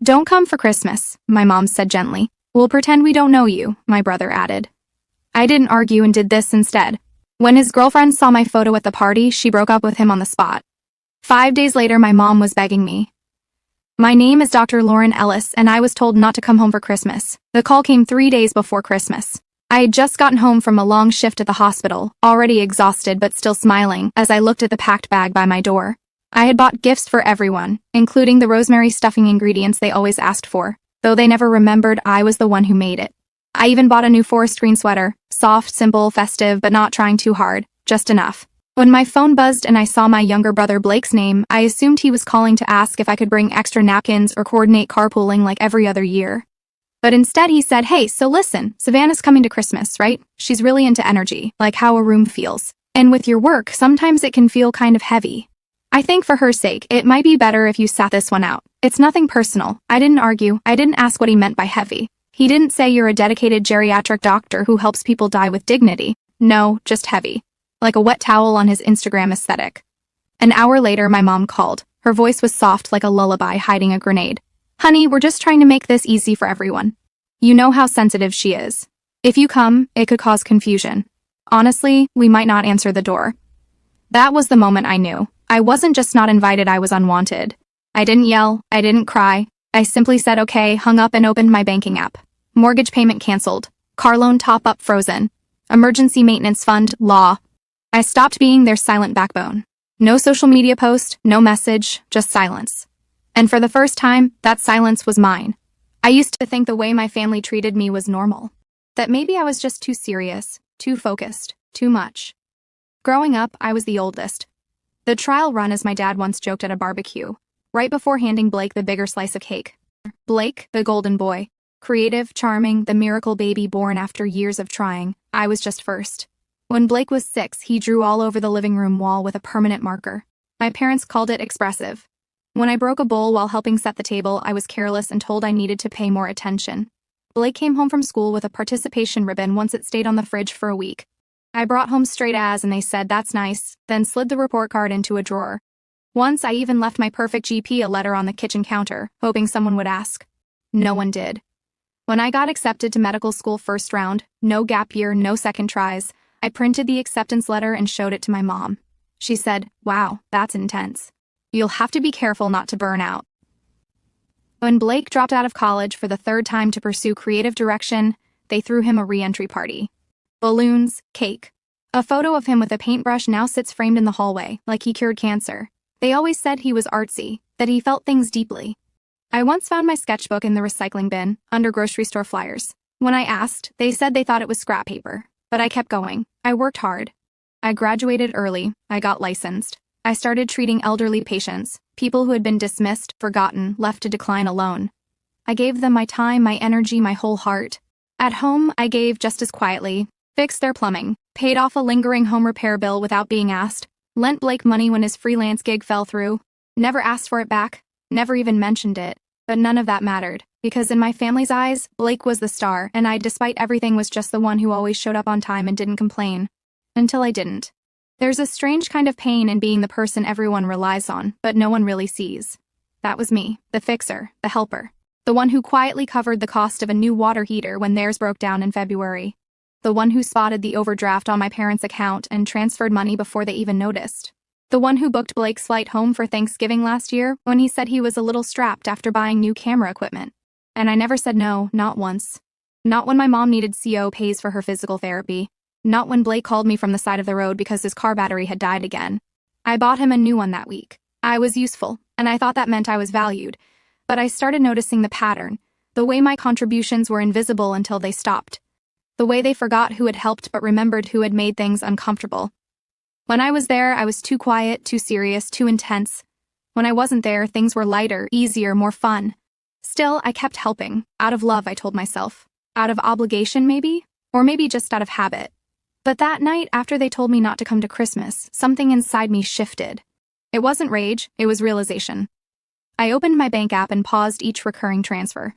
"Don't come for Christmas," my mom said gently. "We'll pretend we don't know you," my brother added. I didn't argue and did this instead. When his girlfriend saw my photo at the party, she broke up with him on the spot. 5 days later, my mom was begging me. "My name is Dr. Lauren Ellis, and I was told not to come home for Christmas." The call came 3 days before Christmas. I had just gotten home from a long shift at the hospital, already exhausted but still smiling as I looked at the packed bag by my door. I had bought gifts for everyone, including the rosemary stuffing ingredients they always asked for, though they never remembered I was the one who made it. I even bought a new forest green sweater, soft, simple, festive, but not trying too hard, just enough. When my phone buzzed and I saw my younger brother Blake's name, I assumed he was calling to ask if I could bring extra napkins or coordinate carpooling like every other year. But instead he said, "Hey, so listen, Savannah's coming to Christmas, right? She's really into energy, like how a room feels. And with your work, sometimes it can feel kind of heavy. I think for her sake, it might be better if you sat this one out. It's nothing personal." I didn't argue. I didn't ask what he meant by heavy. He didn't say you're a dedicated geriatric doctor who helps people die with dignity. No, just heavy. Like a wet towel on his Instagram aesthetic. An hour later, my mom called. Her voice was soft like a lullaby hiding a grenade. "Honey, we're just trying to make this easy for everyone. You know how sensitive she is. If you come, it could cause confusion. Honestly, we might not answer the door." That was the moment I knew. I wasn't just not invited, I was unwanted. I didn't yell, I didn't cry. I simply said okay, hung up and opened my banking app. Mortgage payment canceled. Car loan top-up frozen. Emergency maintenance fund, law. I stopped being their silent backbone. No social media post, no message, just silence. And for the first time, that silence was mine. I used to think the way my family treated me was normal. That maybe I was just too serious, too focused, too much. Growing up, I was the oldest. The trial run, as my dad once joked at a barbecue, right before handing Blake the bigger slice of cake. Blake, the golden boy. Creative, charming, the miracle baby born after years of trying. I was just first. When Blake was 6, he drew all over the living room wall with a permanent marker. My parents called it expressive. When I broke a bowl while helping set the table, I was careless and told I needed to pay more attention. Blake came home from school with a participation ribbon once it stayed on the fridge for a week. I brought home straight A's and they said, "That's nice," then slid the report card into a drawer. Once I even left my perfect GP a letter on the kitchen counter, hoping someone would ask. No one did. When I got accepted to medical school first round, no gap year, no second tries, I printed the acceptance letter and showed it to my mom. She said, "Wow, that's intense. You'll have to be careful not to burn out." When Blake dropped out of college for the 3rd time to pursue creative direction, they threw him a re-entry party. Balloons, cake. A photo of him with a paintbrush now sits framed in the hallway, like he cured cancer. They always said he was artsy, that he felt things deeply. I once found my sketchbook in the recycling bin, under grocery store flyers. When I asked, they said they thought it was scrap paper. But I kept going. I worked hard. I graduated early. I got licensed. I started treating elderly patients, people who had been dismissed, forgotten, left to decline alone. I gave them my time, my energy, my whole heart. At home, I gave just as quietly, fixed their plumbing, paid off a lingering home repair bill without being asked, lent Blake money when his freelance gig fell through, never asked for it back, never even mentioned it. But none of that mattered, because in my family's eyes, Blake was the star, and I, despite everything, was just the one who always showed up on time and didn't complain. Until I didn't. There's a strange kind of pain in being the person everyone relies on, but no one really sees. That was me, the fixer, the helper. The one who quietly covered the cost of a new water heater when theirs broke down in February. The one who spotted the overdraft on my parents' account and transferred money before they even noticed. The one who booked Blake's flight home for Thanksgiving last year when he said he was a little strapped after buying new camera equipment. And I never said no, not once. Not when my mom needed CO pays for her physical therapy. Not when Blake called me from the side of the road because his car battery had died again. I bought him a new one that week. I was useful, and I thought that meant I was valued. But I started noticing the pattern, the way my contributions were invisible until they stopped. The way they forgot who had helped but remembered who had made things uncomfortable. When I was there, I was too quiet, too serious, too intense. When I wasn't there, things were lighter, easier, more fun. Still, I kept helping. Out of love, I told myself. Out of obligation, maybe? Or maybe just out of habit. But that night, after they told me not to come to Christmas, something inside me shifted. It wasn't rage, it was realization. I opened my bank app and paused each recurring transfer.